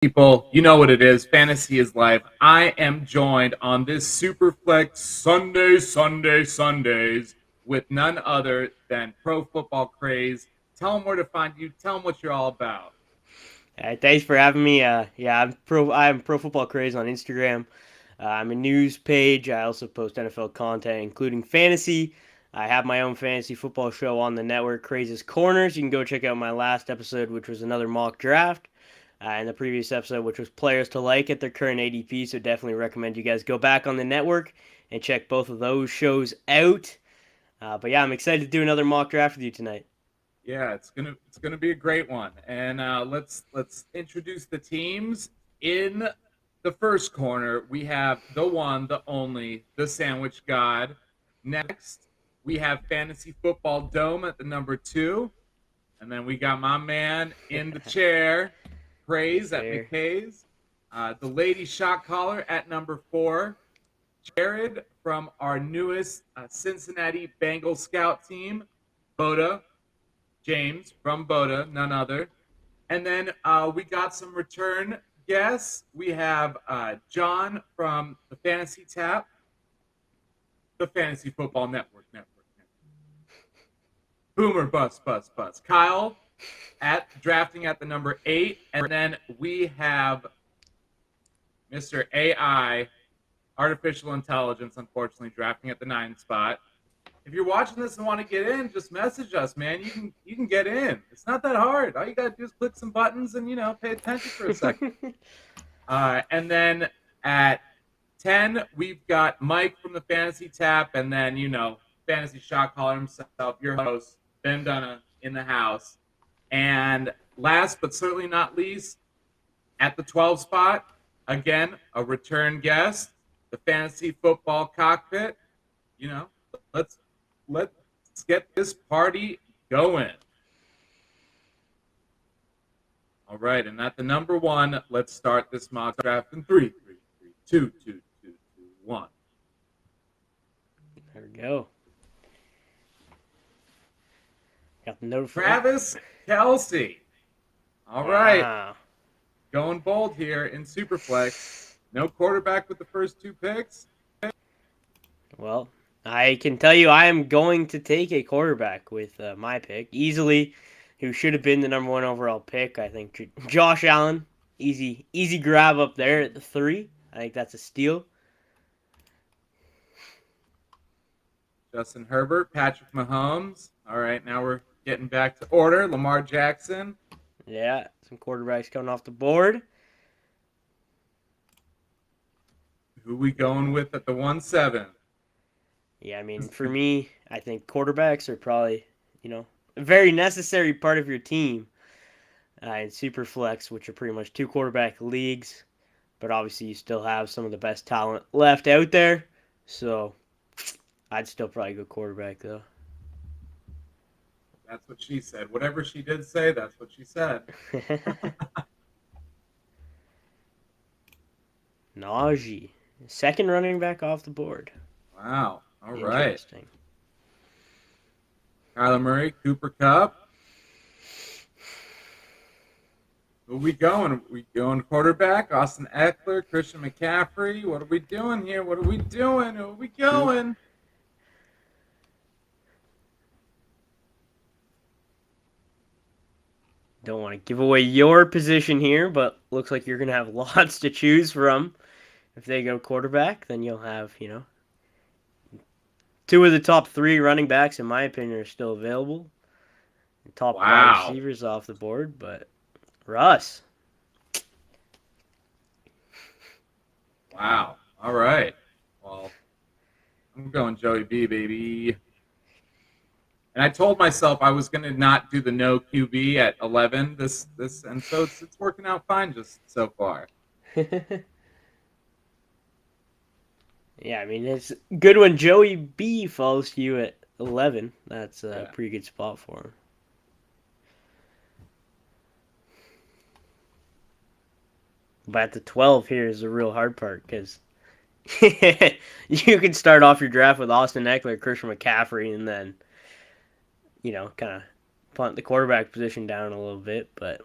People, you know what it is. Fantasy is life. I am joined on this Superflex Sundays with none other than Pro Football Craze. Tell them where to find you. Tell them what you're all about. Thanks for having me. I'm Pro Football Craze on Instagram. I'm a news page. I also post NFL content, including fantasy. I have my own fantasy football show on the network, Craze's Corners. You can go check out my last episode, which was another mock draft, and the previous episode, which was players to like at their current ADP. So definitely recommend you guys go back on the network and check both of those shows out. But yeah, I'm excited to do another mock draft with you tonight. Yeah, it's gonna be a great one. And let's introduce the teams. In the first corner, we have the one, the only, the Sandwich God. Next, we have Fantasy Football Dome at the number 2. And then we got my man in the chair, Praise at Fair. McKay's. The Lady Shot Caller at number 4. Jared from our newest Cincinnati Bengal Scout team. Boda. James from Boda, none other. And then we got some return guests. We have John from the Fantasy Tap, the Fantasy Football Network. Boomer, bust. Kyle at drafting at the number 8. And then we have Mr. AI, Artificial Intelligence, unfortunately, drafting at the 9 spot. If you're watching this and want to get in, just message us, man. You can get in. It's not that hard. All you gotta do is click some buttons and pay attention for a second. And then at 10, we've got Mike from the Fantasy Tap, and then Fantasy Shot Caller himself, your host, Ben Dunna in the house. And last but certainly not least, at the 12 spot, again, a return guest, the Fantasy Football Cockpit. Let's get this party going. All right, and at the number 1, let's start this mock draft in 3, 2, 1. There we go. Got the note for Travis Kelce. All right, Wow. going bold here in Superflex. No quarterback with the first 2 picks. Well, I can tell you I am going to take a quarterback with my pick. Easily, who should have been the number 1 overall pick. I think Josh Allen. Easy grab up there at the 3. I think that's a steal. Justin Herbert, Patrick Mahomes. All right, now we're getting back to order. Lamar Jackson. Yeah, some quarterbacks coming off the board. Who we going with at the 1-7? Yeah, I mean, for me, I think quarterbacks are probably, a very necessary part of your team in Superflex, which are pretty much 2 quarterback leagues. But obviously, you still have some of the best talent left out there. So, I'd still probably go quarterback, though. That's what she said. Whatever she did say, that's what she said. Najee. Second running back off the board. Wow. All right. Interesting. Kyler Murray, Cooper Kupp. Who we going? We going quarterback? Austin Eckler, Christian McCaffrey. What are we doing here? What are we doing? Who are we going? Don't want to give away your position here, but looks like you're going to have lots to choose from. If they go quarterback, then you'll have, 2 of the top 3 running backs, in my opinion, are still available. Top wide receivers off the board, but Russ. Wow. All right. Well, I'm going Joey B, baby. And I told myself I was going to not do the no QB at 11 this and so it's working out fine just so far. Yeah, I mean, it's good when Joey B falls to you at 11. That's a pretty good spot for him. But at the 12 here is the real hard part because you can start off your draft with Austin Eckler, Christian McCaffrey, and then, kind of punt the quarterback position down a little bit. But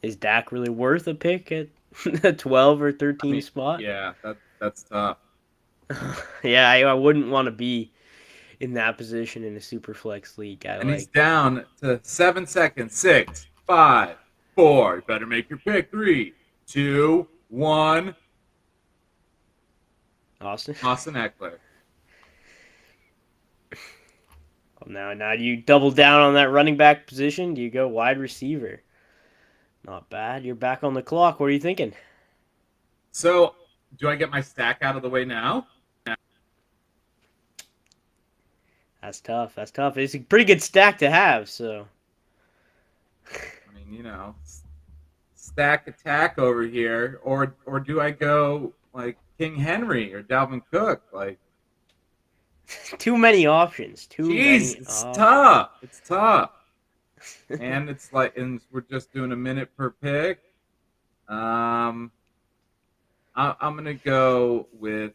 Is Dak really worth a pick at a 12 or 13 spot? Yeah, that's tough. Yeah, I wouldn't want to be in that position in a super flex league. And he's down to 7 seconds. 6, 5, 4. You better make your pick. 3, 2, 1. Austin. Austin Eckler. Well, now do you double down on that running back position? Do you go wide receiver? Not bad. You're back on the clock. What are you thinking? So, do I get my stack out of the way now? That's tough. That's tough. It's a pretty good stack to have, so. I mean, stack attack over here, or do I go like King Henry or Dalvin Cook? Like, too many options. It's tough. It's tough. And it's like, and we're just doing a minute per pick. I'm gonna go with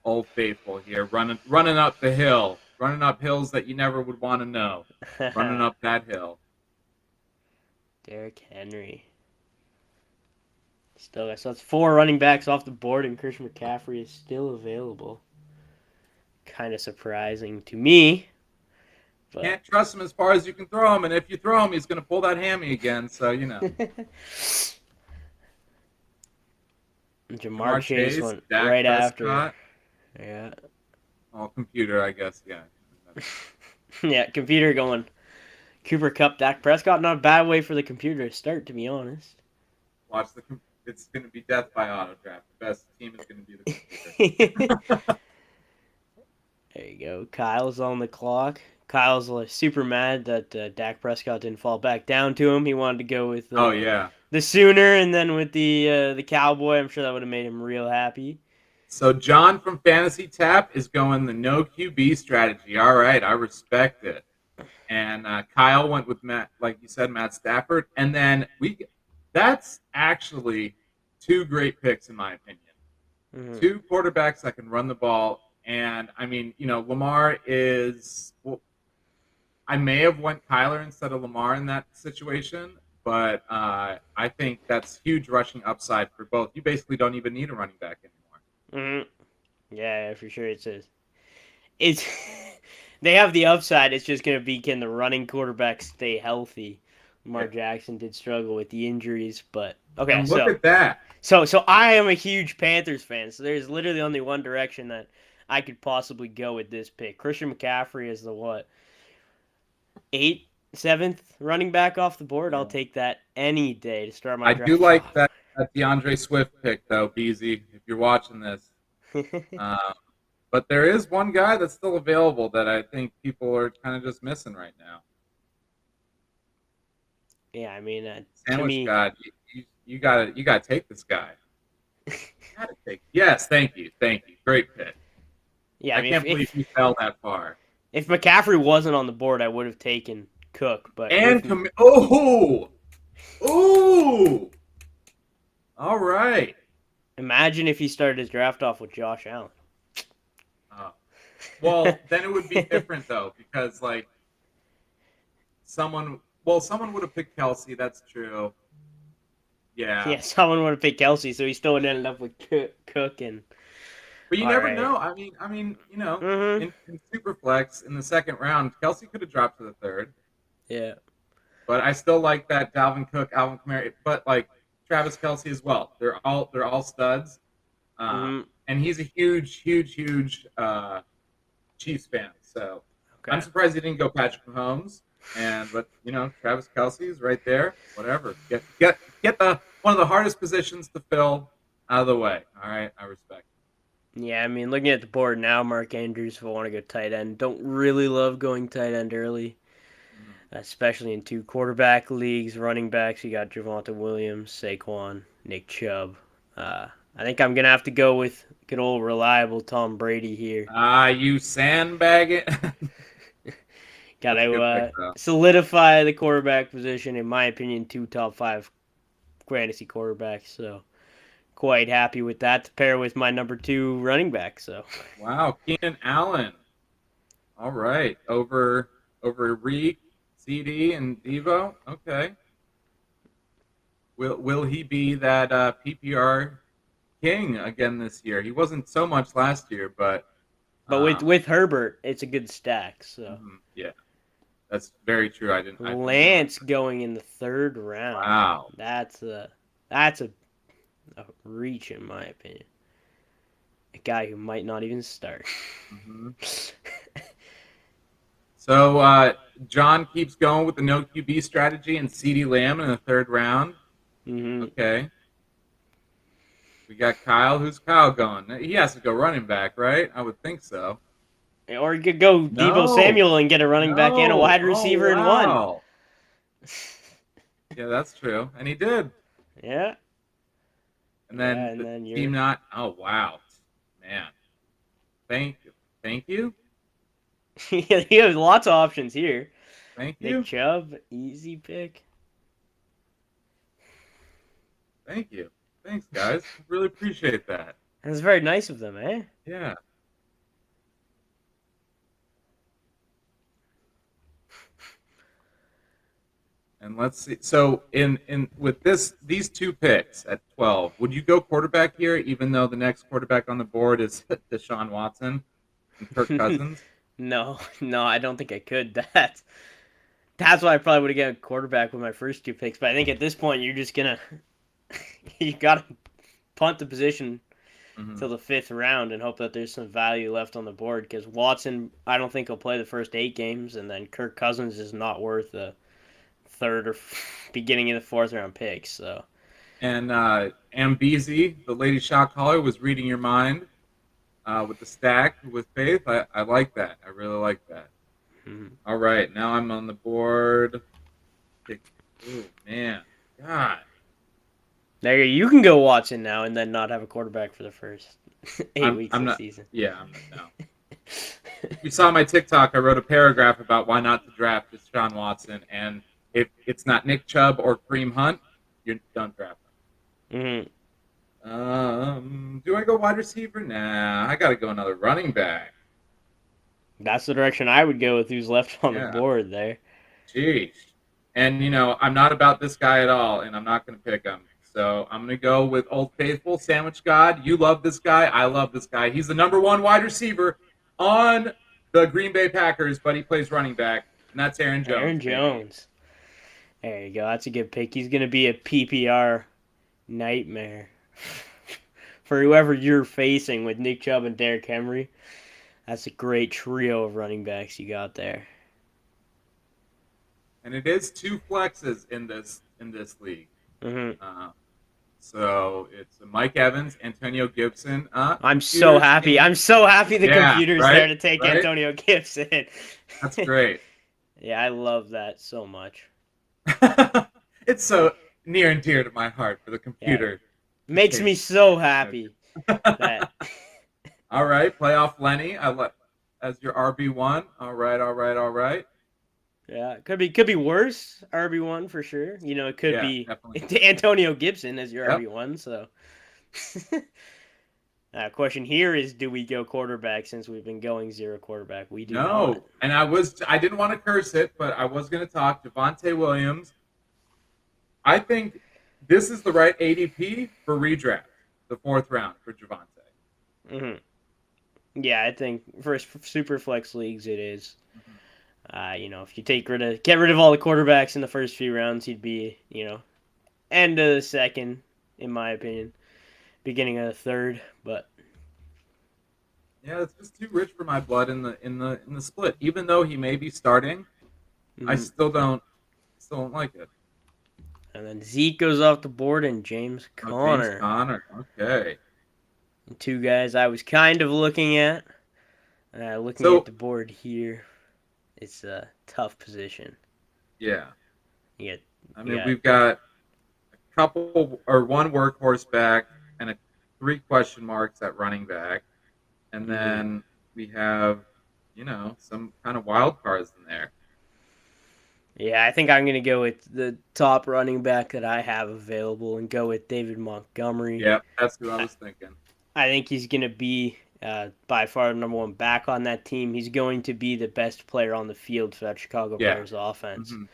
Old Faithful here, running up the hill, running up hills that you never would want to know, running up that hill. Derrick Henry. So that's 4 running backs off the board, and Christian McCaffrey is still available. Kind of surprising to me. But... Can't trust him as far as you can throw him, and if you throw him, he's going to pull that hammy again. So Jamar Chase went right after. Yeah. Oh, computer, I guess. Yeah. Yeah, computer going. Cooper Kupp, Dak Prescott. Not a bad way for the computer to start, to be honest. Watch it's going to be death by auto draft. The best team is going to be the computer. There you go. Kyle's on the clock. Kyle's super mad that Dak Prescott didn't fall back down to him. He wanted to go with the Sooner, and then with the Cowboy. I'm sure that would have made him real happy. So John from Fantasy Tap is going the no QB strategy. All right, I respect it. And Kyle went with Matt, like you said, Matt Stafford. And then that's actually 2 great picks in my opinion. Mm-hmm. 2 quarterbacks that can run the ball. And I mean, Lamar is. Well, I may have went Kyler instead of Lamar in that situation, but I think that's huge rushing upside for both. You basically don't even need a running back anymore. Mm-hmm. Yeah, for sure. It's they have the upside. It's just going to be, can the running quarterback stay healthy? Lamar Jackson did struggle with the injuries, but okay. And look at that. So I am a huge Panthers fan. So there's literally only one direction that I could possibly go with this pick. Christian McCaffrey is the 7th running back off the board. I'll take that any day to start my draft. I do like that DeAndre Swift pick, though, Beezy, if you're watching this. But there is one guy that's still available that I think people are kind of just missing right now. Yeah, I mean, Sandwich God, you gotta take this guy. Yes, thank you, great pick. Yeah, I can't believe he fell that far. If McCaffrey wasn't on the board, I would have taken Cook. But all right. Imagine if he started his draft off with Josh Allen. Well, then it would be different though, because someone would have picked Kelsey. That's true. Yeah, someone would have picked Kelsey, so he still would have ended up with Cook and. But you never know. I mean, mm-hmm. in Superflex in the 2nd round, Kelsey could have dropped to the 3rd. Yeah. But I still like that Dalvin Cook, Alvin Kamara, but Travis Kelsey as well. They're all studs. And he's a huge Chiefs fan. So I'm surprised he didn't go Patrick Mahomes. But Travis Kelsey is right there. Whatever. Get one of the hardest positions to fill out of the way. All right, I respect it. Yeah, I mean, looking at the board now, Mark Andrews, if I want to go tight end, don't really love going tight end early, especially in 2 quarterback leagues. Running backs, you got Javonte Williams, Saquon, Nick Chubb. I think I'm going to have to go with good old reliable Tom Brady here. You sandbag it. Got to solidify the quarterback position. In my opinion, 2 top 5 fantasy quarterbacks, so quite happy with that to pair with my number 2 running back. So wow, Keenan Allen. All right, over Reek, CD, and Devo. Okay. Will he be that PPR king again this year? He wasn't so much last year, but with Herbert, it's a good stack. So yeah, that's very true. I didn't Lance going in the 3rd round. Wow, That's a reach in my opinion. A guy who might not even start. Mm-hmm. So John keeps going with the no QB strategy and CeeDee Lamb in the 3rd round. Mm-hmm. Okay. We got Kyle. Who's Kyle going? He has to go running back, right? I would think so. Or you could go Deebo No. Samuel and get a running back and a wide receiver in one. Wow. Yeah, that's true. And he did. Yeah. And then team not. Oh, wow. Man. Thank you. Thank you. You have lots of options here. Thank you. Nick Chubb, easy pick. Thank you. Thanks, guys. Really appreciate that. That's very nice of them, eh? Yeah. And let's see. So in with these 2 picks at 12, would you go quarterback here, even though the next quarterback on the board is Deshaun Watson and Kirk Cousins? No, I don't think I could. That's why I probably would have got a quarterback with my first 2 picks. But I think at this point you're just gonna you gotta punt the position till the 5th round and hope that there's some value left on the board. Because Watson, I don't think he'll play the first 8 games, and then Kirk Cousins is not worth a 3rd or beginning of the 4th round pick. So. And Ambezy, the lady shot caller, was reading your mind with the stack with Faith. I like that. I really like that. Mm-hmm. All right, now I'm on the board. Oh man, God. There you can go Watson now and then not have a quarterback for the first 8 weeks of the season. Yeah, I'm not. No. You saw my TikTok. I wrote a paragraph about why not to draft Deshaun Watson, and if it's not Nick Chubb or Kareem Hunt, you don't draft him. Mm-hmm. Do I go wide receiver? Nah, I got to go another running back. That's the direction I would go with who's left on the board there. Jeez. And, I'm not about this guy at all, and I'm not going to pick him. So I'm going to go with Old Faithful, Sandwich God. You love this guy. I love this guy. He's the number 1 wide receiver on the Green Bay Packers, but he plays running back, and that's Aaron Jones. Aaron Jones. There you go. That's a good pick. He's going to be a PPR nightmare for whoever you're facing with Nick Chubb and Derrick Henry. That's a great trio of running backs you got there. And it is 2 flexes in this league. Mm-hmm. So it's Mike Evans, Antonio Gibson. I'm so happy. I'm so happy the computer's there to take Antonio Gibson. That's great. Yeah, I love that so much. It's so near and dear to my heart for the computer. Yeah. Makes me so happy. That... All right, playoff Lenny. As your RB1. All right. Yeah, it could be worse. RB1 for sure. It could be definitely. Antonio Gibson as your RB1. So, question here is: do we go quarterback since we've been going 0 quarterback? We do. No, not. And I didn't want to curse it, but I was going to talk Javonte Williams. I think this is the right ADP for redraft, the 4th round for Javonte. Mm-hmm. Yeah, I think for Superflex leagues it is. If you get rid of all the quarterbacks in the first few rounds, he'd be, end of the 2nd, in my opinion, beginning of the 3rd. But yeah, it's just too rich for my blood in the split. Even though he may be starting, I still don't like it. And then Zeke goes off the board, and James Conner. James Conner, okay. 2 guys I was kind of looking at. Looking at the board here. It's a tough position. Yeah. We've got a couple or 1 workhorse back and 3 question marks at running back. And then we have, some kind of wild cards in there. Yeah, I think I'm going to go with the top running back that I have available and go with David Montgomery. Yeah, that's who I was thinking. I think he's going to be by far the number 1 back on that team. He's going to be the best player on the field for that Chicago Bears offense. Mm-hmm.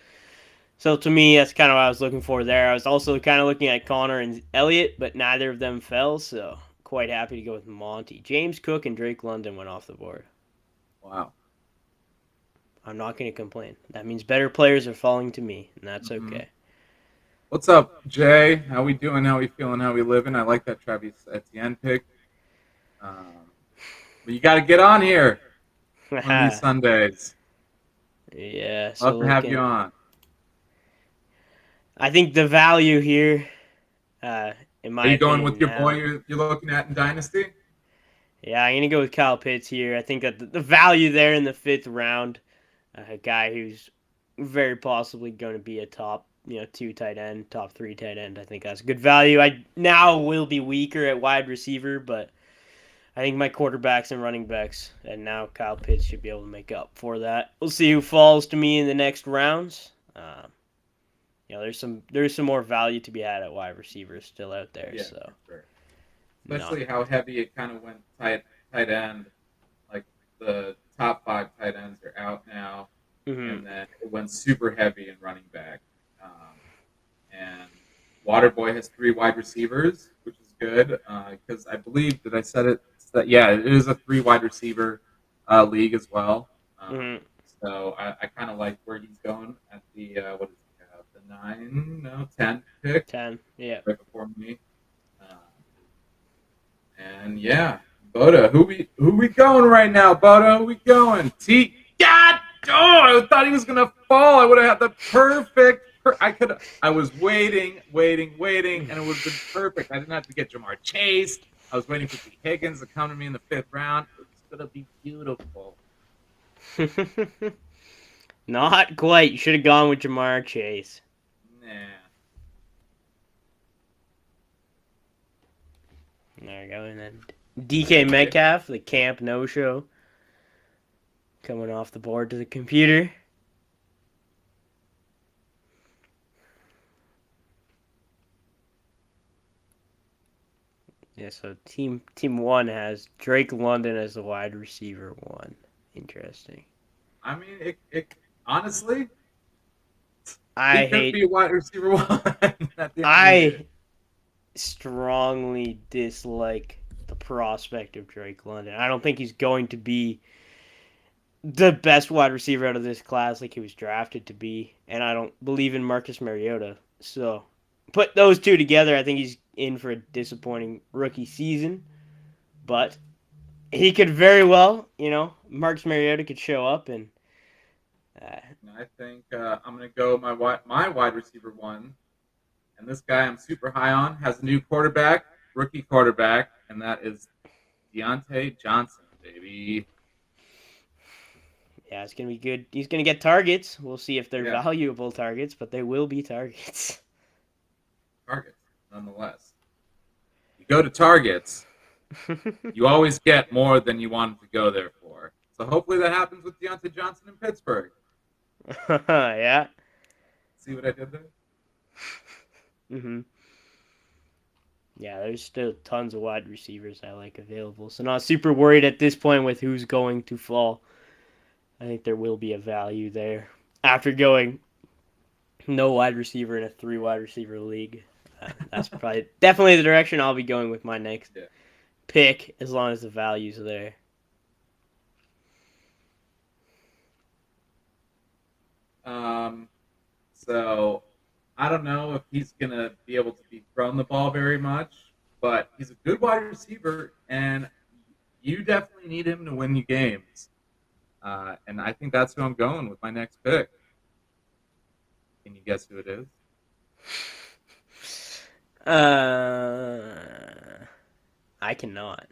So to me, that's kind of what I was looking for there. I was also kind of looking at Connor and Elliott, but neither of them fell, so quite happy to go with Monty. James Cook and Drake London went off the board. Wow. I'm not going to complain. That means better players are falling to me, and that's Mm-hmm. okay. What's up, Jay? How we doing? How we feeling? How we living? I like that Travis Etienne pick. But you got to get on here one of these Sundays. Yeah, so Love to have you looking. on. I think the value here, in Are my you going with opinion your boy now. you're looking at in Dynasty? Yeah, I'm going to go with Kyle Pitts here. I think that the value there in the 5th round, a guy who's very possibly going to be a top, 2 tight end, top 3 tight end. I think that's good value. I now will be weaker at wide receiver, but I think my quarterbacks and running backs, and now Kyle Pitts should be able to make up for that. We'll see who falls to me in the next rounds. There's some more value to be had at wide receivers still out there. Yeah, So for sure. Especially how heavy it kind of went tight end. Like the top 5 tight ends are out now, and then it went super heavy in running back. And Waterboy has 3 wide receivers, which is good because I believe that I said it. That it is a 3 wide receiver league as well. So I kind of like where he's going at the what is he have? The 10 pick. 10, yeah. Right before me. And yeah, Boda, who we going right now, Boda? Who we going? T. God, I thought he was gonna fall. I would have had the perfect. I was waiting, and it would have been perfect. I didn't have to get Jamar Chase. I was waiting for T. Higgins to come to me in the 5th round. It was gonna be beautiful. Not quite. You should have gone with Jamar Chase. Nah. There we go. And then DK Metcalf, the camp no-show, coming off the board to the computer. Yeah, so team 1 has Drake London as the wide receiver 1. Interesting. I mean, it honestly, I he could be a wide receiver 1 at the end of the year. Strongly dislike the prospect of Drake London. I don't think he's going to be the best wide receiver out of this class like he was drafted to be, and I don't believe in Marcus Mariota. So put those two together, I think he's in for a disappointing rookie season, but he could very well, Marcus Mariota could show up and I think I'm going to go my wide receiver 1. And this guy I'm super high on has a new quarterback, rookie quarterback, and that is Deontay Johnson, baby. Yeah, it's going to be good. He's going to get targets. We'll see if they're valuable targets, but they will be targets. Targets, nonetheless. You go to targets, you always get more than you wanted to go there for. So hopefully that happens with Deontay Johnson in Pittsburgh. Yeah. See what I did there? Yeah, there's still tons of wide receivers I like available. So not super worried at this point with who's going to fall. I think there will be a value there. After going no wide receiver in a 3 wide receiver league, that's probably definitely the direction I'll be going with my next pick, as long as the value's there. So I don't know if he's going to be able to be thrown the ball very much, but he's a good wide receiver, and you definitely need him to win you games. And I think that's who I'm going with my next pick. Can you guess who it is? I cannot.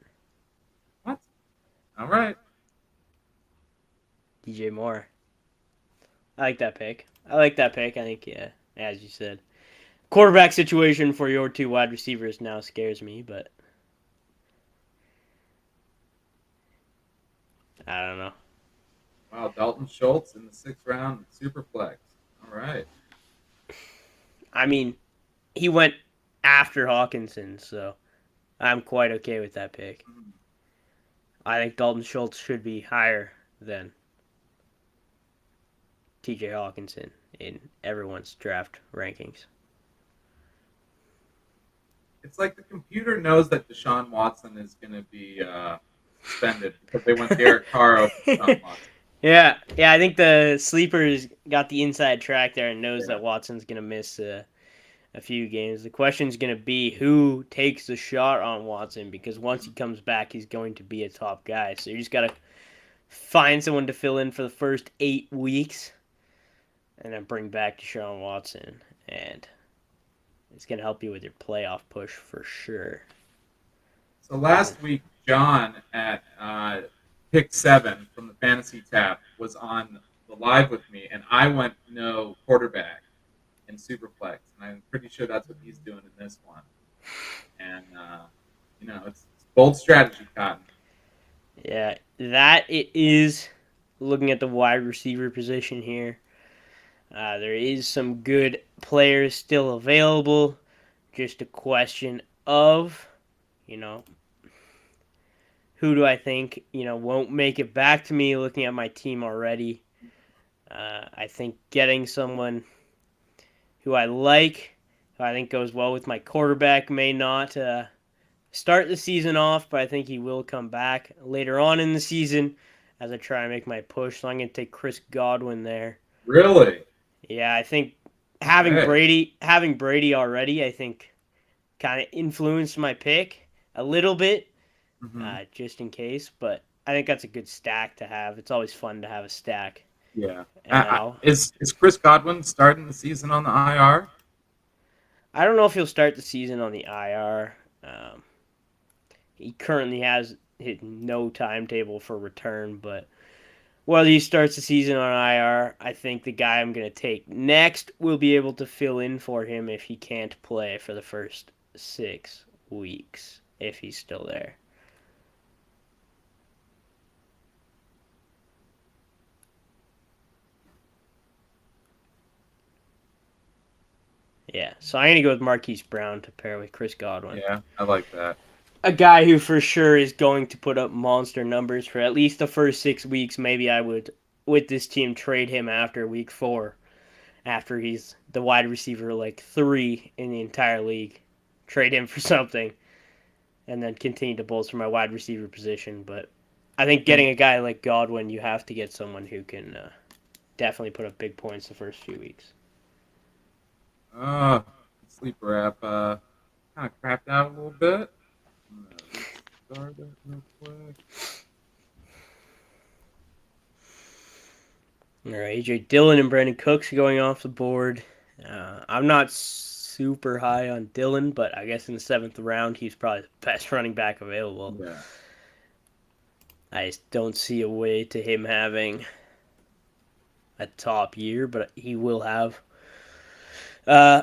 What? All right. DJ Moore. I like that pick. I think, as you said. Quarterback situation for your 2 wide receivers now scares me, but I don't know. Wow, Dalton Schultz in the 6th round, Superflex. All right. I mean, he went after Hawkinson, so I'm quite okay with that pick. I think Dalton Schultz should be higher than TJ Hawkinson. in everyone's draft rankings. It's like the computer knows that Deshaun Watson is going to be suspended because they went Derek Carr over Deshaun Watson. Yeah, I think the sleepers got the inside track there and knows Yeah. that Watson's gonna miss a few games. The question's gonna be who takes the shot on Watson, because once he comes back, he's going to be a top guy. So you just gotta find someone to fill in for the first 8 weeks, and then bring back Deshaun Watson, and it's gonna help you with your playoff push for sure. So last week, John at pick 7 from the Fantasy Tap was on the live with me, and I went no quarterback in Superflex, and I'm pretty sure that's what he's doing in this one. And it's bold strategy, Cotton. Yeah, that it is. Looking at the wide receiver position here, there is some good players still available. Just a question of, who do I think, won't make it back to me looking at my team already. I think getting someone who I like, who I think goes well with my quarterback, may not start the season off, but I think he will come back later on in the season as I try and make my push. So I'm going to take Chris Godwin there. Really? Yeah, I think having Brady already, I think kind of influenced my pick a little bit, just in case. But I think that's a good stack to have. It's always fun to have a stack. Yeah. Is Chris Godwin starting the season on the IR? I don't know if he'll start the season on the IR. He currently has no timetable for return, but whether he starts the season on IR, I think the guy I'm going to take next will be able to fill in for him if he can't play for the first 6 weeks, if he's still there. Yeah, so I'm going to go with Marquise Brown to pair with Chris Godwin. Yeah, I like that. A guy who for sure is going to put up monster numbers for at least the first 6 weeks. Maybe I would, with this team, trade him after week 4, after he's the wide receiver 3 in the entire league. Trade him for something, and then continue to bolster my wide receiver position. But I think getting a guy like Godwin, you have to get someone who can definitely put up big points the first few weeks. Sleeper app kind of crapped out a little bit. Restart it real quick. All right, A.J. Dillon and Brandon Cooks going off the board. I'm not super high on Dillon, but I guess in the 7th round, he's probably the best running back available. Yeah. I just don't see a way to him having a top year, but he will have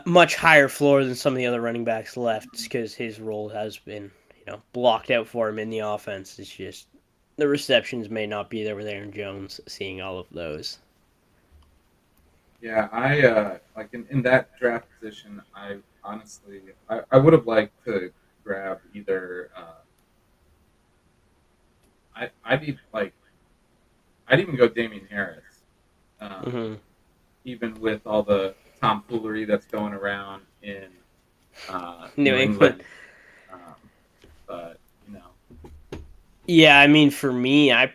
much higher floor than some of the other running backs left, because his role has been blocked out for him in the offense. It's just the receptions may not be there with Aaron Jones seeing all of those. Yeah, I like in that draft position, I honestly I would have liked to grab either I'd even go Damian Harris. Even with all the tomfoolery that's going around in New England. But Yeah, I mean, for me, I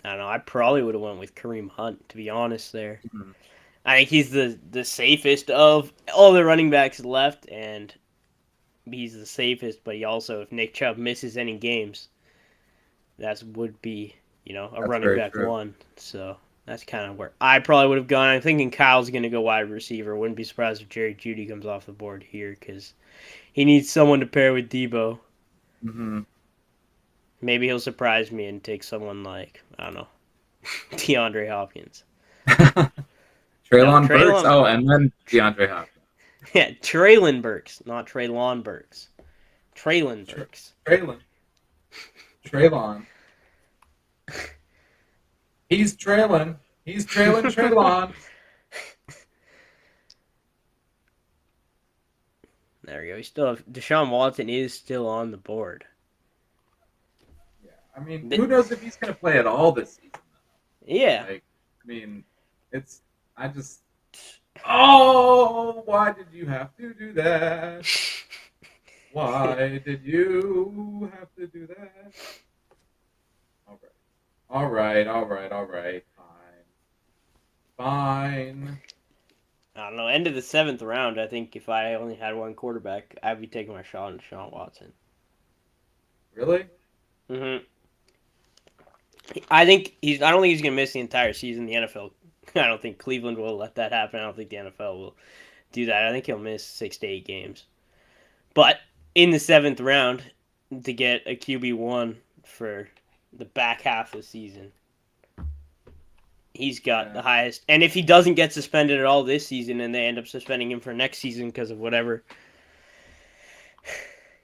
don't know. I probably would have went with Kareem Hunt, to be honest. There, I think he's the safest of all the running backs left, and he's the safest. But he also, if Nick Chubb misses any games, that would be that's running back true. 1. So that's kind of where I probably would have gone. I'm thinking Kyle's going to go wide receiver. Wouldn't be surprised if Jerry Jeudy comes off the board here, because he needs someone to pair with Debo. Maybe he'll surprise me and take someone like, I don't know, DeAndre Hopkins. Treylon Burks? Oh, and then DeAndre Hopkins. Yeah, Treylon Burks, not Treylon Burks. Treylon Burks. Treylon. He's trailing Treylon. There we go. Deshaun Watson is still on the board. Yeah, I mean, who knows if he's going to play at all this season? Yeah. I mean, Oh, why did you have to do that? Why did you have to do that? All right. Fine. I don't know. End of the 7th round, I think if I only had one quarterback, I'd be taking my shot on Deshaun Watson. Really? Mm-hmm. I don't think he's going to miss the entire season. The NFL, I don't think Cleveland will let that happen. I don't think the NFL will do that. I think he'll miss 6 to 8 games. But in the 7th round, to get a QB1 for the back half of the season, he's got the highest. And if he doesn't get suspended at all this season and they end up suspending him for next season because of whatever,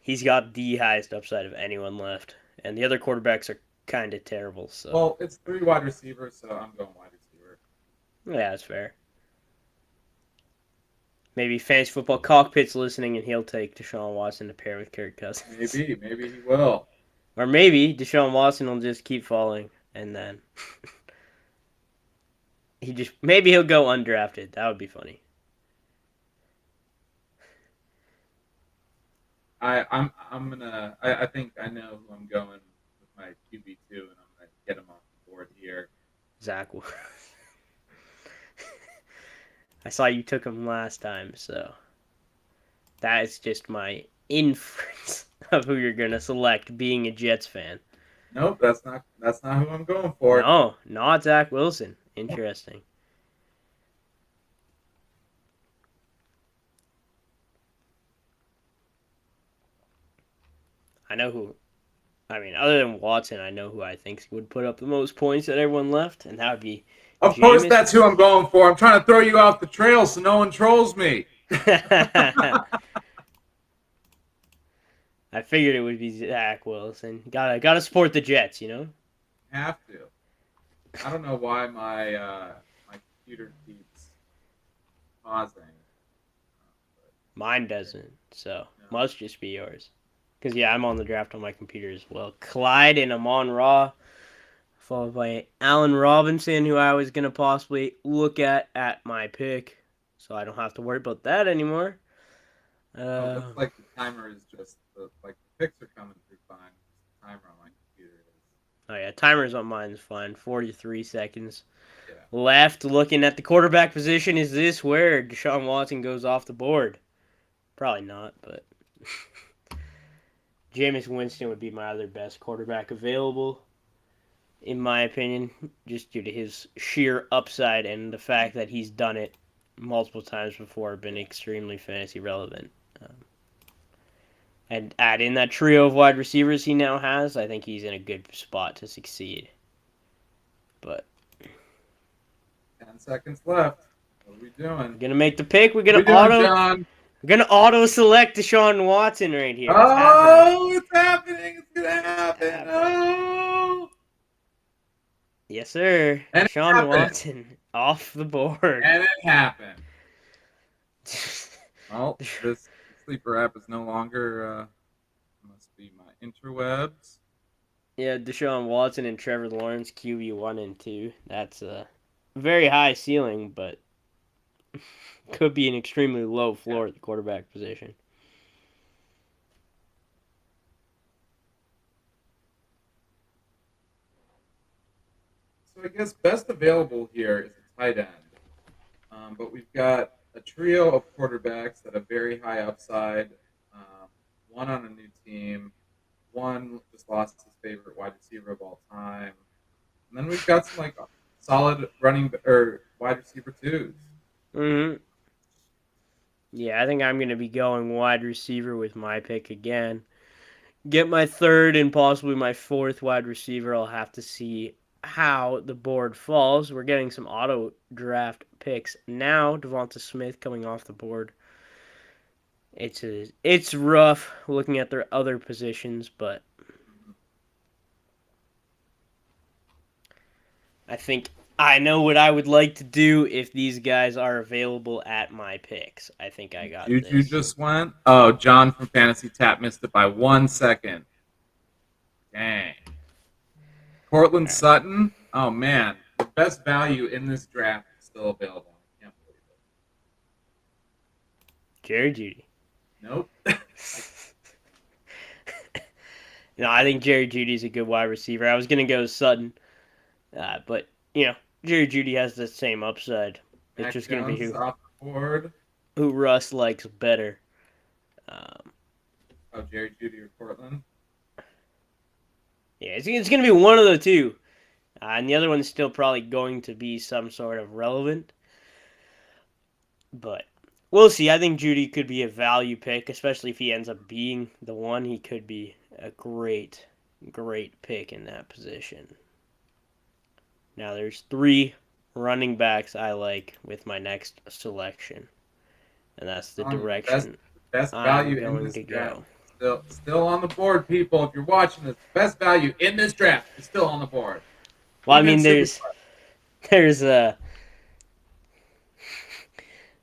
he's got the highest upside of anyone left. And the other quarterbacks are kind of terrible. So. Well, it's 3 wide receivers, so I'm going wide receiver. Yeah, that's fair. Maybe Fantasy Football Cockpit's listening and he'll take Deshaun Watson to pair with Kirk Cousins. Maybe he will. Or maybe Deshaun Watson will just keep falling and then maybe he'll go undrafted. That would be funny. I think I know who I'm going with my QB2, and I'm gonna get him off the board here. Zach. I saw you took him last time, so that is just my inference of who you're gonna select. Being a Jets fan. Nope, that's not who I'm going for. No, not Zach Wilson. Interesting. I know who. I mean, other than Watson, I know who I think would put up the most points that everyone left, and that would be. Of course, that's who I'm going for. I'm trying to throw you off the trail so no one trolls me. I figured it would be Zach Wilson. Gotta support the Jets, you know. Have to. I don't know why my computer keeps pausing. Mine doesn't, so must just be yours. Because, yeah, I'm on the draft on my computer as well. Clyde and Amon-Ra, followed by Allen Robinson, who I was going to possibly look at my pick. So I don't have to worry about that anymore. Looks like the timer is just, the picks are coming through fine. The timer on my computer is. Oh, yeah, timers on mine is fine. 43 seconds. Yeah. Left, looking at the quarterback position. Is this where Deshaun Watson goes off the board? Probably not, but... Jameis Winston would be my other best quarterback available, in my opinion, just due to his sheer upside and the fact that he's done it multiple times before, been extremely fantasy relevant. And add in that trio of wide receivers he now has, I think he's in a good spot to succeed. But 10 seconds left. What are we doing? We're gonna make the pick. We're gonna auto select Deshaun Watson right here. It's happening! It's gonna happen! Oh! Yes, sir. And Deshaun Watson off the board. And it happened. Well, this sleeper app is no longer. Must be my interwebs. Yeah, Deshaun Watson and Trevor Lawrence, QB1 and 2. That's a very high ceiling, but could be an extremely low floor at the quarterback position. So I guess best available here is a tight end. But we've got a trio of quarterbacks that have very high upside. One on a new team. One just lost his favorite wide receiver of all time. And then we've got some solid wide receiver twos. Mm-hmm. Yeah, I think I'm going to be going wide receiver with my pick again. Get my third and possibly my fourth wide receiver. I'll have to see how the board falls. We're getting some auto draft picks now. Devonta Smith coming off the board. It's rough looking at their other positions, but I think I know what I would like to do if these guys are available at my picks. I think I got this. You just went? Oh, John from Fantasy Tap missed it by 1 second. Dang. Cortland Sutton? Oh, man. The best value in this draft is still available. I can't believe it. Jerry Jeudy. Nope. No, I think Jerry Judy's a good wide receiver. I was going to go Sutton, but, Jerry Jeudy has the same upside. It's Mac just going to be Jones off the board. who Russ likes better. Jerry Jeudy or Portland? Yeah, it's going to be one of the two. And the other one's still probably going to be some sort of relevant. But we'll see. I think Jeudy could be a value pick, especially if he ends up being the one. He could be a great, great pick in that position. Now, there's 3 running backs I like with my next selection. And that's the direction best I'm value in going this to draft. go. Still on the board, people. If you're watching this, best value in this draft is still on the board. Well, I mean, there's a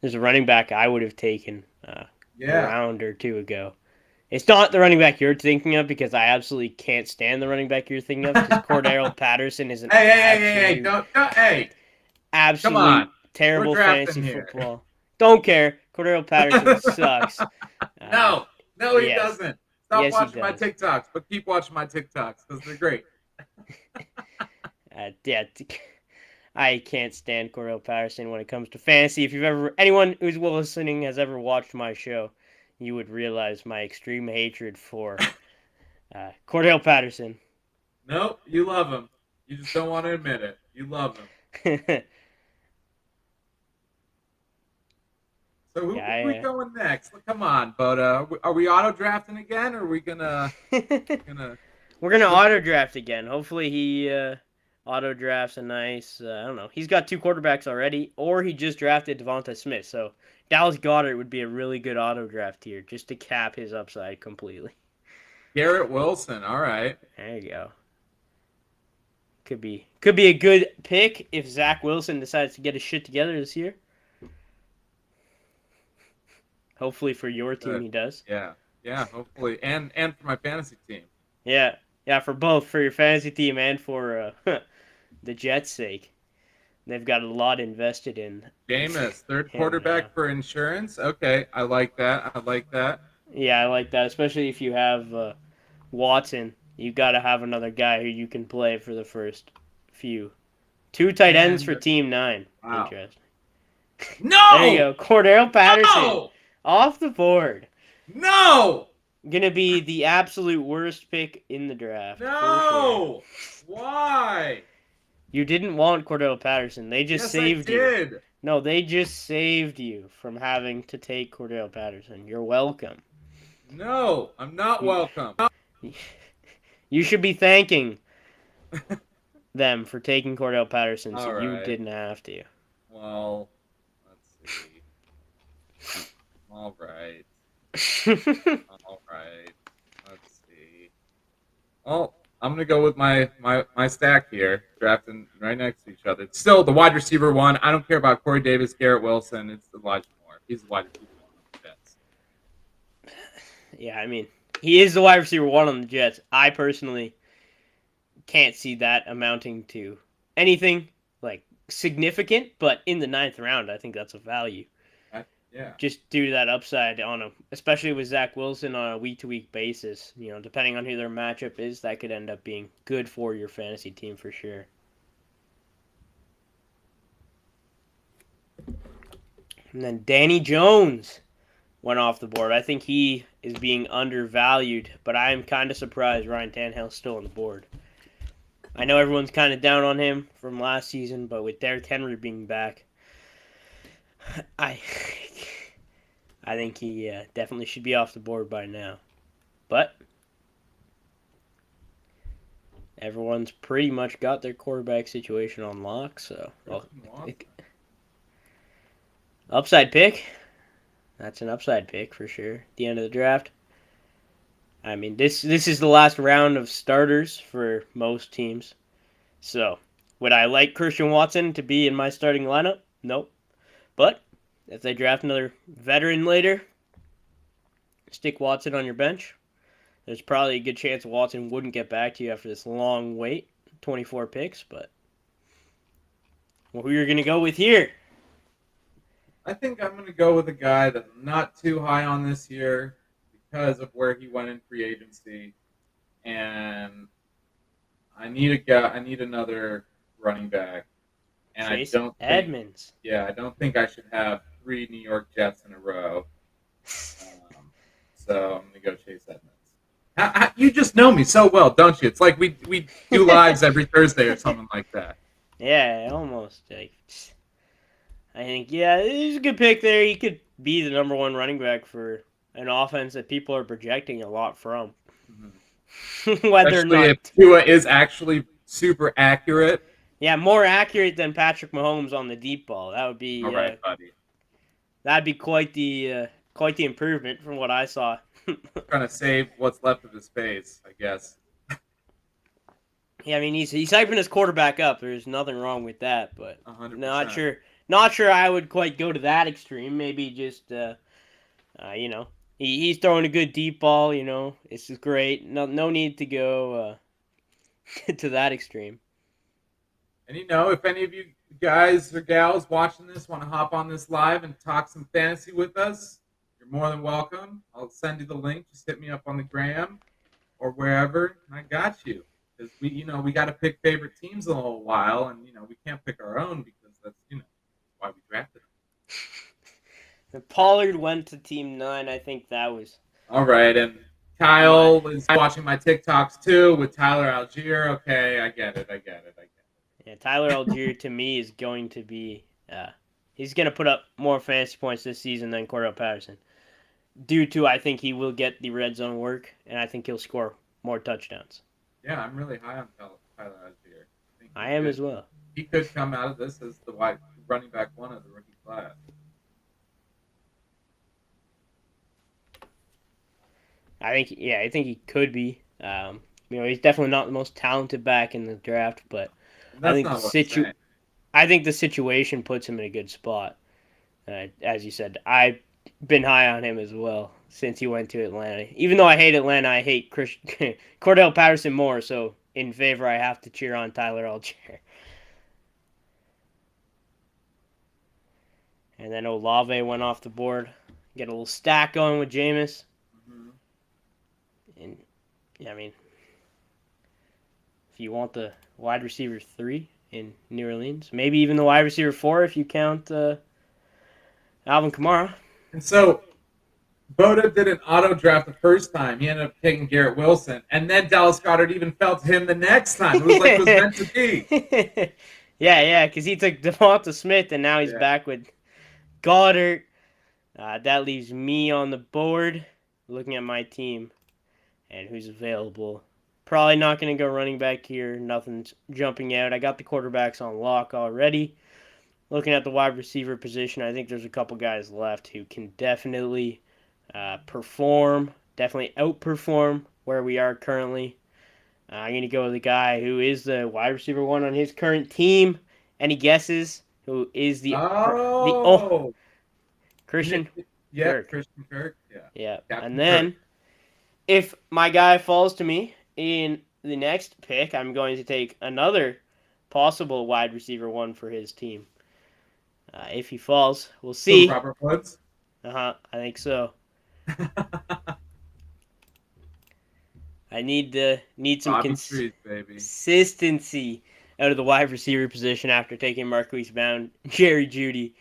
running back I would have taken a round or 2 ago. It's not the running back you're thinking of because I absolutely can't stand the running back you're thinking of because Cordero Patterson is an absolute Come on. terrible fantasy football. Don't care. Cordero Patterson sucks. No, he doesn't. Stop watching my does. TikToks, but keep watching my TikToks because they're great. I can't stand Cordell Patterson when it comes to fantasy. If anyone who's listening has ever watched my show, you would realize my extreme hatred for Cordell Patterson. Nope, you love him. You just don't want to admit it. You love him. So who are we going next? Come on, but are we auto drafting again, or are we gonna? We're gonna auto draft again. Hopefully he auto drafts a nice. I don't know. He's got 2 quarterbacks already, or he just drafted Devonta Smith. So Dallas Goedert would be a really good auto draft here, just to cap his upside completely. Garrett Wilson. All right. There you go. Could be a good pick if Zach Wilson decides to get his shit together this year. Hopefully for your team he does. Yeah, hopefully. And for my fantasy team. Yeah, for both. For your fantasy team and for the Jets' sake. They've got a lot invested in. Jameis, third quarterback for insurance? Okay, I like that. Yeah, I like that. Especially if you have Watson. You got to have another guy who you can play for the first few. 2 tight ends for Team 9. Wow. Interesting. No! There you go. Cordero Patterson. No! Off the board. No! Gonna be the absolute worst pick in the draft. No! Why? You didn't want Cordell Patterson. They just saved you. No, they just saved you from having to take Cordell Patterson. You're welcome. No, I'm not welcome. You should be thanking them for taking Cordell Patterson so you didn't have to. Well, let's see. All right. Let's see. Well, I'm going to go with my stack here, drafting right next to each other. It's still the wide receiver 1. I don't care about Corey Davis, Garrett Wilson. It's Elijah Moore. He's the wide receiver 1 on the Jets. Yeah, I mean, he is the wide receiver 1 on the Jets. I personally can't see that amounting to anything like significant, but in the 9th round, I think that's a value. Yeah. Just due to that upside especially with Zach Wilson on a week-to-week basis, depending on who their matchup is, that could end up being good for your fantasy team for sure. And then Danny Jones went off the board. I think he is being undervalued, but I am kind of surprised Ryan Tannehill's still on the board. I know everyone's kind of down on him from last season, but with Derrick Henry being back, I think he definitely should be off the board by now. But everyone's pretty much got their quarterback situation on lock, so upside pick. That's an upside pick for sure. At the end of the draft. I mean, this is the last round of starters for most teams. So, would I like Christian Watson to be in my starting lineup? Nope. But if they draft another veteran later, stick Watson on your bench. There's probably a good chance Watson wouldn't get back to you after this long wait, 24 picks. But who you're going to go with here? I think I'm going to go with a guy that I'm not too high on this year because of where he went in free agency, and I need a guy. I need another running back, and I Chase don't think. Edmonds. Yeah, I don't think I should have three New York Jets in a row. So I'm gonna go Chase Edmonds. You just know me so well, don't you? It's like we do lives every Thursday or something like that. Yeah, almost. Like, I think, yeah, he's a good pick there. He could be the number one running back for an offense that people are projecting a lot from. Mm-hmm. Whether or Especially if not. Tua is actually super accurate. Yeah, more accurate than Patrick Mahomes on the deep ball. That would be All right, buddy. that'd be quite the improvement from what I saw. Trying to save what's left of his face, I guess. Yeah, I mean he's hyping his quarterback up. There's nothing wrong with that, but 100%. not sure I would quite go to that extreme. Maybe just he's throwing a good deep ball. This is great. No need to go to that extreme. And if any of you guys or gals watching this want to hop on this live and talk some fantasy with us, you're more than welcome. I'll send you the link. Just hit me up on the gram or wherever, and I got you. Because we got to pick favorite teams in a little while, and we can't pick our own because that's why we drafted them. Pollard went to Team 9. I think that was all right. And Kyle is watching my TikToks too with Tyler Algier. Okay, I get it. Yeah, Tyler Algier to me is going to be he's going to put up more fantasy points this season than Cordell Patterson. Due to I think he will get the red zone work, and I think he'll score more touchdowns. Yeah, I'm really high on Tyler Algier. I am as well. He could come out of this as the wide running back one of the rookie class. I think he could be. He's definitely not the most talented back in the draft, but I think the situation puts him in a good spot. As you said, I've been high on him as well since he went to Atlanta. Even though I hate Atlanta, I hate Cordell Patterson more. So in favor, I have to cheer on Tyler Algier. And then Olave went off the board. Get a little stack going with Jameis. Mm-hmm. And yeah, I mean, if you want the wide receiver 3 in New Orleans, maybe even the wide receiver 4 if you count Alvin Kamara. And so Boda did an auto draft the first time. He ended up taking Garrett Wilson, and then Dallas Goedert even fell to him the next time. It was like it was meant to be. Yeah, because he took Devonta Smith, and now he's back with Goddard. That leaves me on the board, looking at my team and who's available. Probably not going to go running back here. Nothing's jumping out. I got the quarterbacks on lock already. Looking at the wide receiver position, I think there's a couple guys left who can definitely outperform where we are currently. I'm going to go with the guy who is the wide receiver 1 on his current team. Any guesses? Who is Christian Kirk. Christian Kirk. Yeah. Captain And then, Kirk. if my guy falls to me in the next pick, I'm going to take another possible wide receiver 1 for his team. If he falls, we'll see. Robert Woods? I think so. I need some consistency out of the wide receiver position after taking Marquise Brown, Jerry Jeudy,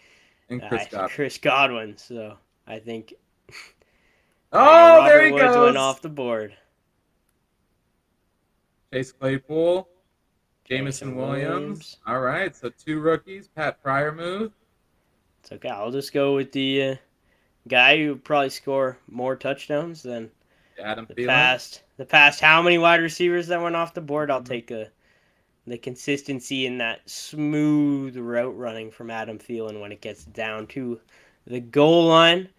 and Chris Godwin. So I think there he Woods goes. Went off the board. Chase Claypool, Jameson Williams. All right, so 2 rookies. Pat Fryermuth. It's okay. I'll just go with the guy who probably score more touchdowns than Adam the Thielen. The past how many wide receivers that went off the board? I'll take the consistency in that smooth route running from Adam Thielen when it gets down to the goal line.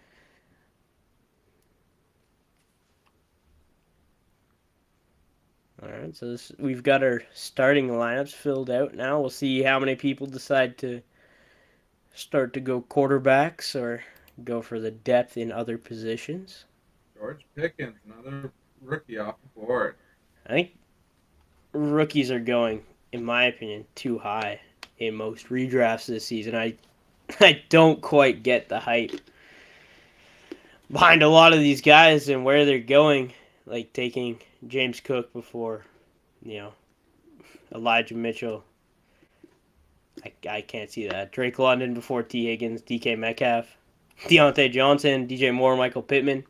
All right, so we've got our starting lineups filled out now. We'll see how many people decide to start to go quarterbacks or go for the depth in other positions. George Pickens, another rookie off the board. I think rookies are going, in my opinion, too high in most redrafts this season. I don't quite get the hype behind a lot of these guys and where they're going, like taking James Cook before, you know, Elijah Mitchell. I can't see that. Drake London before T. Higgins, DK Metcalf, Deontay Johnson, DJ Moore, Michael Pittman.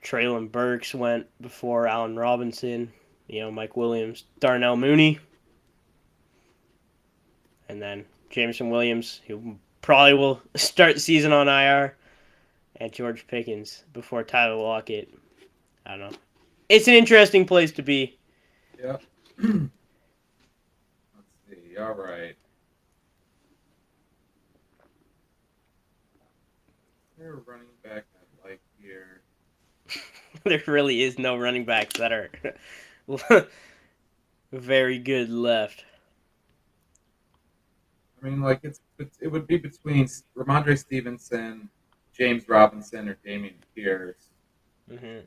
Traylon Burks went before Allen Robinson, Mike Williams, Darnell Mooney, and then Jameson Williams, who probably will start the season on IR, and George Pickens before Tyler Lockett. I don't know. It's an interesting place to be. Yep. Let's see. All right. Is there a running back I like here? There really is no running backs that are very good left. I mean, like it would be between Ramondre Stevenson, James Robinson, or Damian Pierce. Mm-hmm.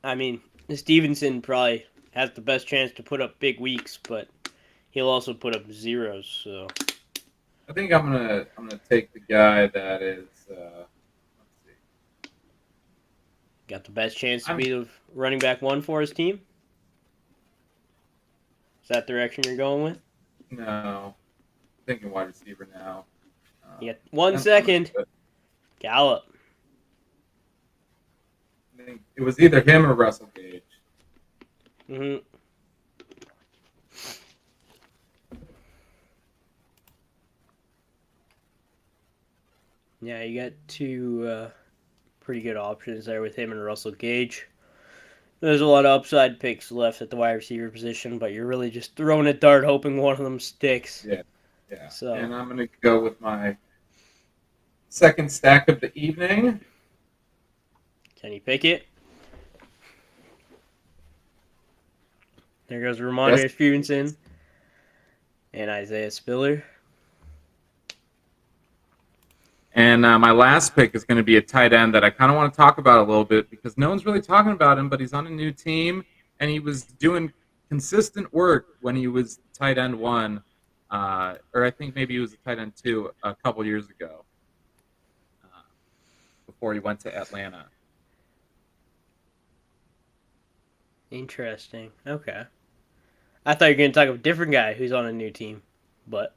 I mean, Stevenson probably has the best chance to put up big weeks, but he'll also put up zeros. So I think I'm gonna take the guy that is. Let's see. Got the best chance to be the running back one for his team. Is that the direction you're going with? No, I'm thinking wide receiver now. You got 1 second. Gallup. I think it was either him or Russell Gage. Mm-hmm. Yeah, you got two pretty good options there with him and Russell Gage. There's a lot of upside picks left at the wide receiver position, but you're really just throwing a dart hoping one of them sticks. Yeah. So, and I'm going to go with my second stack of the evening. Can you pick it? There goes Ramondre Stevenson and Isaiah Spiller. And my last pick is going to be a tight end that I kind of want to talk about a little bit because no one's really talking about him, but he's on a new team, and he was doing consistent work when he was tight end one, or I think maybe he was a tight end two a couple years ago before he went to Atlanta. Interesting. Okay. I thought you were going to talk about a different guy who's on a new team, but...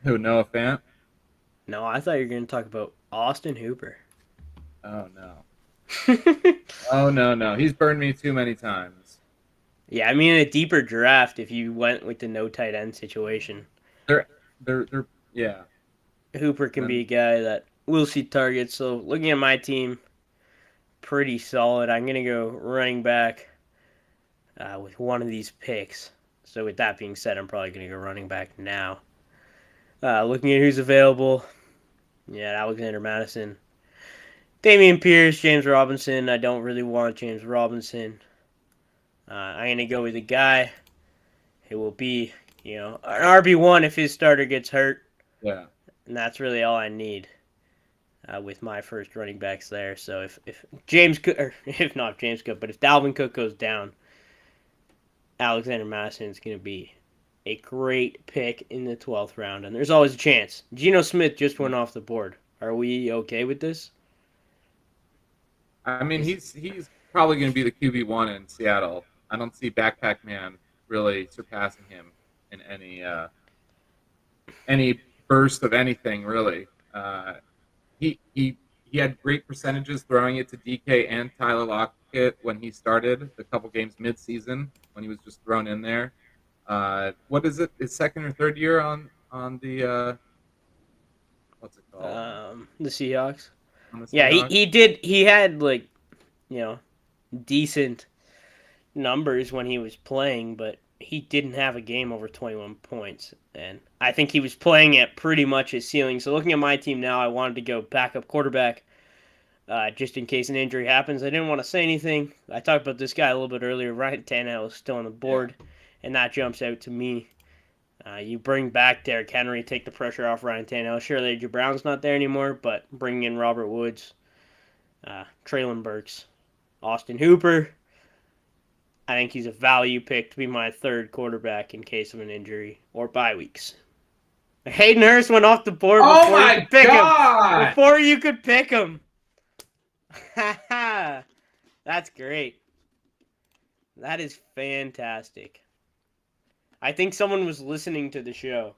Who, Noah Fant? No, I thought you were going to talk about Austin Hooper. Oh, no. Oh, no. He's burned me too many times. Yeah, I mean, in a deeper draft, if you went with the no tight end situation. They're yeah. Hooper can be a guy that will see targets. So, looking at my team, pretty solid. I'm going to go running back with one of these picks. So, with that being said, I'm probably going to go running back now. Looking at who's available, Alexander Madison, Damian Pierce, James Robinson. I don't really want James Robinson. I'm going to go with a guy who will be, an RB1 if his starter gets hurt. Yeah. And that's really all I need with my first running backs there. So if James Cook, or if not James Cook, but if Dalvin Cook goes down, Alexander Madison is going to be a great pick in the 12th round, and there's always a chance. Geno Smith just went off the board. Are we okay with this? I mean, he's probably going to be the QB1 in Seattle. I don't see Backpack Man really surpassing him in any burst of anything, really. He had great percentages throwing it to DK and Tyler Lockett when he started a couple games mid-season when he was just thrown in there. What is it? His second or third year on the what's it called? The Seahawks. Yeah, he did. He had decent numbers when he was playing, but he didn't have a game over 21 points, and I think he was playing at pretty much his ceiling. So looking at my team now, I wanted to go backup quarterback. Just in case an injury happens. I didn't want to say anything. I talked about this guy a little bit earlier. Ryan Tannehill is still on the board. Yeah. And that jumps out to me. You bring back Derrick Henry, take the pressure off Ryan Tannehill. Sure, A.J. Brown's not there anymore, but bring in Robert Woods, Traylon Burks, Austin Hooper. I think he's a value pick to be my third quarterback in case of an injury or bye weeks. Hayden Hurst went off the board Oh before you my could pick God! him. Before you could pick him. That's great. That is fantastic. I think someone was listening to the show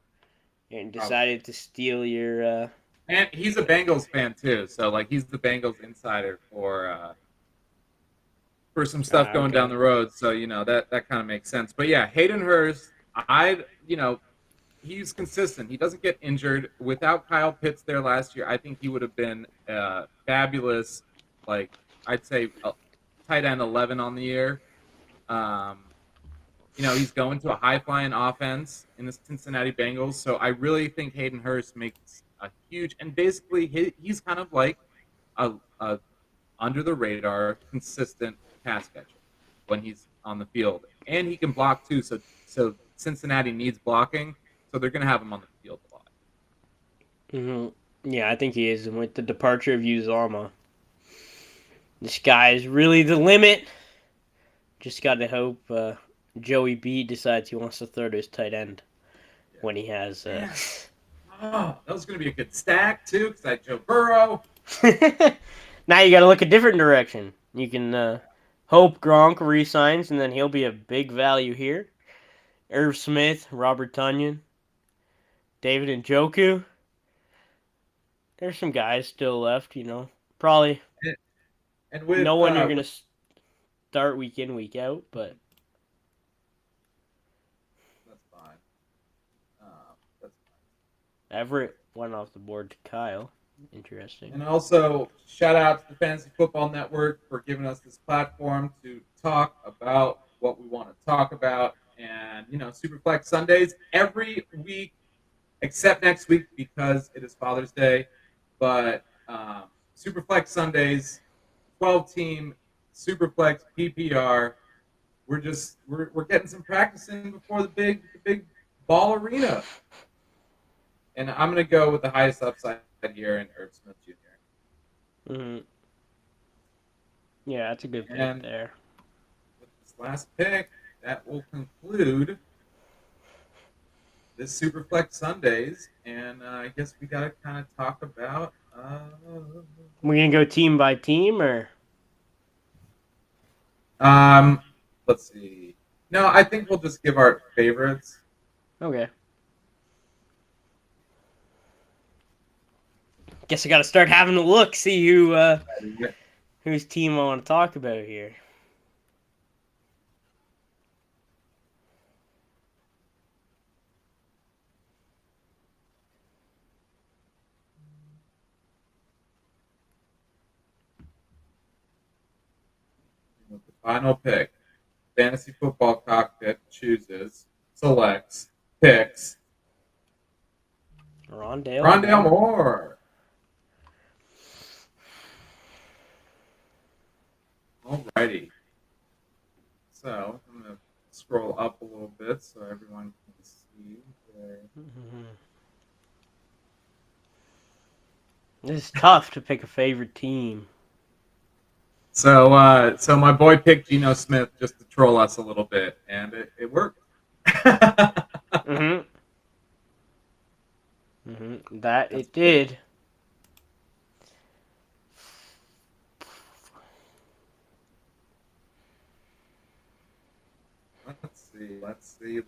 and decided to steal your. And he's a Bengals fan too, so like he's the Bengals insider for some stuff going Okay. down the road. So that kind of makes sense. But yeah, Hayden Hurst, he's consistent. He doesn't get injured. Without Kyle Pitts there last year, I think he would have been fabulous. Like I'd say, tight end 11 on the year. He's going to a high-flying offense in the Cincinnati Bengals, so I really think Hayden Hurst makes a huge, and basically he's kind of like a under-the-radar, consistent pass catcher when he's on the field, and he can block too. So Cincinnati needs blocking, so they're going to have him on the field a lot. Mm-hmm. Yeah, I think he is, and with the departure of Uzama, this guy is really the limit. Just got to hope Joey B decides he wants to throw to his tight end when he has. Oh, that was going to be a good stack too, because I had Joe Burrow. Now you got to look a different direction. You can hope Gronk resigns, and then he'll be a big value here. Irv Smith, Robert Tonyan, David Njoku. There's some guys still left, Probably and with, no one you're going to start week in, week out, but that's fine. That's fine. Everett went off the board to Kyle. Interesting. And also, shout out to the Fantasy Football Network for giving us this platform to talk about what we want to talk about. And, Superflex Sundays every week, except next week because it is Father's Day. But Superflex Sundays, 12-team Superflex PPR. We're getting some practice in before the big ball arena. And I'm going to go with the highest upside here in Irv Smith Jr. Mm-hmm. Yeah, that's a good pick there. With this last pick, that will conclude this Superflex Sundays. And I guess we got to kind of talk about... We're going to go team by team, or... Let's see. No, I think we'll just give our favorites. Okay. Guess I got to start having a look, see whose team I want to talk about here. With the final pick, Fantasy Football Cockpit selects, picks Rondale Moore. Alrighty. So I'm going to scroll up a little bit so everyone can see there. This is tough to pick a favorite team. So my boy picked Geno Smith just to troll us a little bit, and it worked. That it did. Let's see.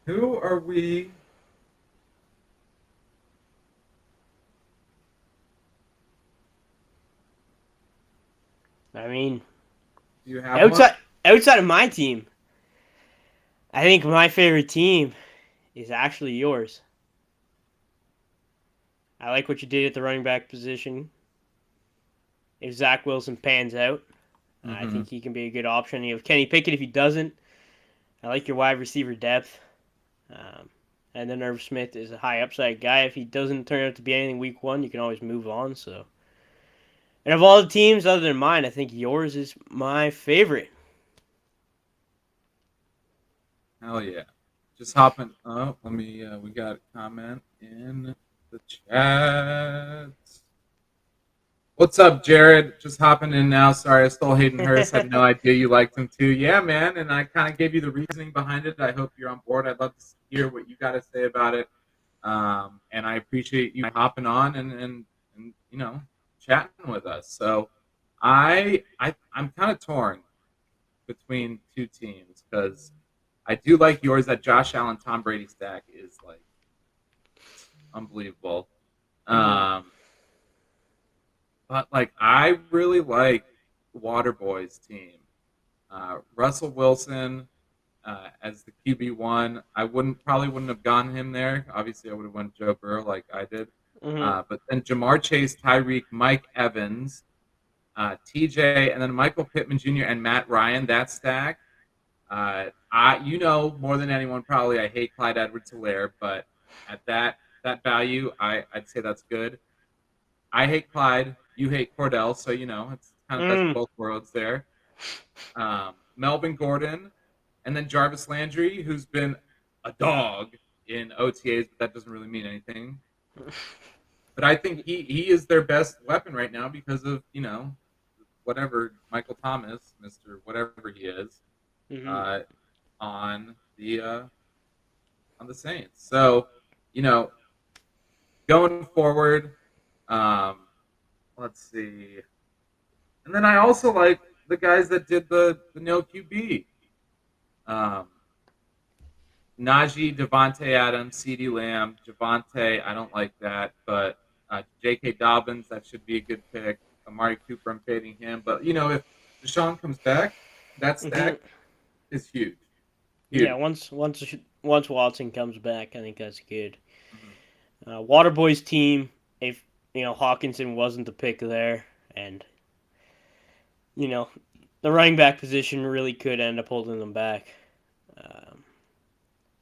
Who are we? I mean, Do you have outside of my team, I think my favorite team is actually yours. I like what you did at the running back position. If Zach Wilson pans out, I think he can be a good option. You have Kenny Pickett if he doesn't. I like your wide receiver depth. And then Irv Smith is a high upside guy. If he doesn't turn out to be anything week one, you can always move on. So, and of all the teams other than mine, I think yours is my favorite. Hell yeah. Just hopping up. Let me, we got a comment in the chat. What's up, Jared? Just hopping in now. Sorry, I stole Hayden Hurst. Had no idea you liked him too. Yeah, man. And I kind of gave you the reasoning behind it. I hope you're on board. I'd love to hear what you got to say about it. And I appreciate you hopping on and chatting with us. So I'm kind of torn between two teams because I do like yours. That Josh Allen Tom Brady stack is like unbelievable. But like I really like Waterboy's team. Russell Wilson as the QB1. I probably wouldn't have gone him there. Obviously, I would have went Joe Burrow like I did. But then Jamar Chase, Tyreek, Mike Evans, TJ, and then Michael Pittman Jr. and Matt Ryan. That stack. You know more than anyone probably. I hate Clyde Edwards-Helaire, but at that value, I'd say that's good. I hate Clyde. You hate Cordell, so it's kind of best both worlds there. Melvin Gordon, and then Jarvis Landry, who's been a dog in OTAs, but that doesn't really mean anything. But I think he is their best weapon right now because of whatever Michael Thomas, Mr. whatever he is, on the Saints. So going forward. Let's see. And then I also like the guys that did the no QB. Najee, Devontae Adams, CeeDee Lamb, Javonte, I don't like that, but J.K. Dobbins, that should be a good pick. Amari Cooper, I'm fading him. But, if Deshaun comes back, that stack is huge. Yeah, once Watson comes back, I think that's good. Waterboy's team, if Hawkinson wasn't the pick there, and the running back position really could end up holding them back.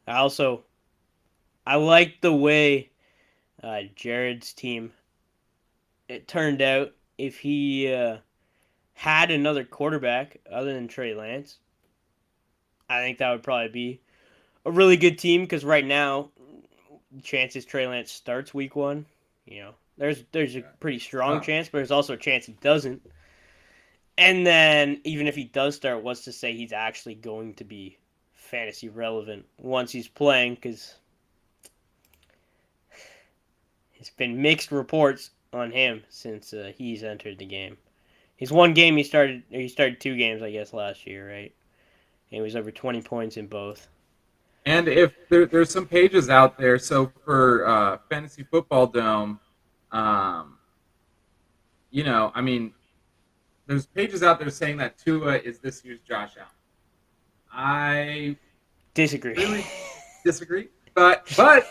I like the way Jared's team it turned out. If he had another quarterback other than Trey Lance, I think that would probably be a really good team because right now, chances Trey Lance starts week 1, there's a pretty strong chance, but there's also a chance he doesn't. And then even if he does start, what's to say he's actually going to be fantasy relevant once he's playing? Because it's been mixed reports on him since he's entered the game. His one game he started 2 games, I guess, last year, right? And he was over 20 points in both. And if there's some pages out there, so for Fantasy Football Dome, there's pages out there saying that Tua is this year's Josh Allen. I disagree. Really disagree. But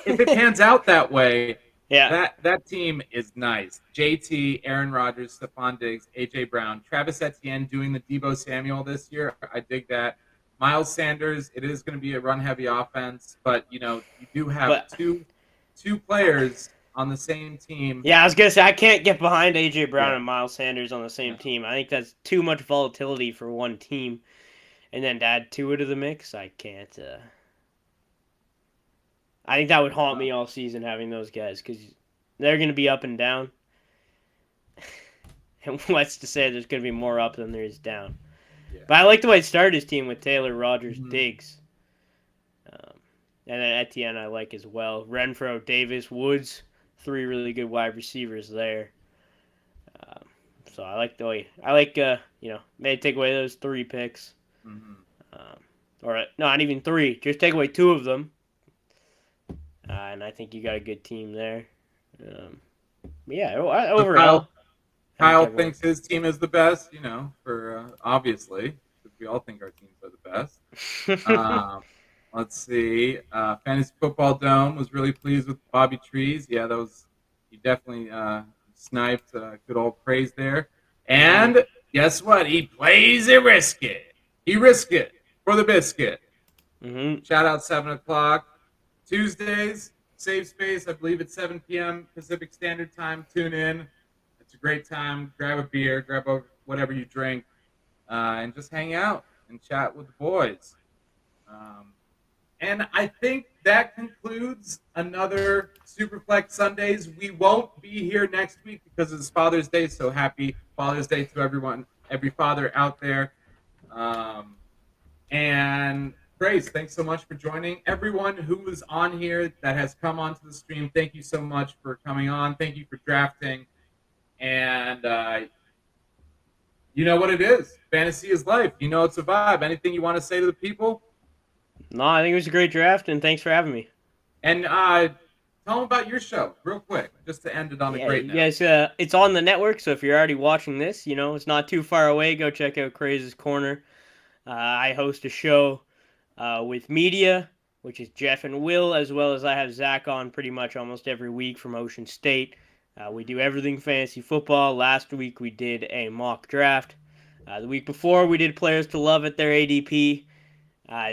if it pans out that way, that team is nice. JT, Aaron Rodgers, Stephon Diggs, AJ Brown, Travis Etienne doing the Deebo Samuel this year. I dig that. Miles Sanders, it is going to be a run-heavy offense, but you do have two players on the same team. Yeah, I was gonna say I can't get behind AJ Brown and Miles Sanders on the same team. I think that's too much volatility for one team, and then to add Tua to the mix, I can't. I think that would haunt me all season having those guys because they're gonna be up and down, and what's to say there's gonna be more up than there is down. Yeah. But I like the way he started his team with Taylor, Rodgers, Diggs. And then Etienne I like as well. Renfro, Davis, Woods, 3 really good wide receivers there. So I like the way maybe take away those 3 picks. Or not even 3. Just take away 2 of them. And I think you got a good team there. Overall. Kyle thinks his team is the best, for obviously, because we all think our teams are the best. Let's see. Fantasy Football Dome was really pleased with Bobby Trees. Yeah, he definitely sniped good old praise there. And guess what? He plays it risk it. He risked it for the biscuit. Shout out 7 o'clock. Tuesdays, Save Space. I believe it's 7 p.m. Pacific Standard Time. Tune in. It's a great time. Grab a beer, whatever you drink, and just hang out and chat with the boys. And I think that concludes another Superflex Sundays. We won't be here next week because it's Father's Day. So happy Father's Day to everyone, every father out there. And Grace, thanks so much for joining. Everyone who was on here that has come onto the stream, thank you so much for coming on. Thank you for drafting. And you know what it is. Fantasy is life. You know it's a vibe. Anything you want to say to the people? No, I think it was a great draft, and thanks for having me. And tell them about your show real quick, just to end it on a Yeah, great you note. guys, it's on the network, so if you're already watching this, it's not too far away. Go check out Craze's Corner. I host a show with media, which is Jeff and Will, as well as I have Zach on pretty much almost every week from Ocean State. We do everything fantasy football. Last week we did a mock draft. The week before we did players to love at their ADP.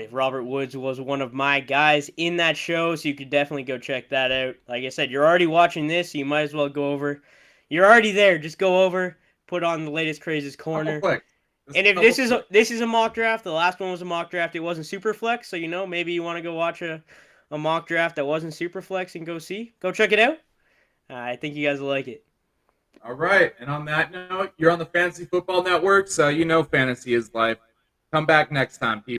Robert Woods was one of my guys in that show, so you could definitely go check that out. Like I said, you're already watching this, so you might as well go over. You're already there. Just go over, put on the latest Craze's Corner. And if this is a mock draft, the last one was a mock draft. It wasn't Superflex, so maybe you want to go watch a mock draft that wasn't Superflex and go check it out. I think you guys will like it. All right, and on that note, you're on the Fantasy Football Network, so you know fantasy is life. Come back next time, people.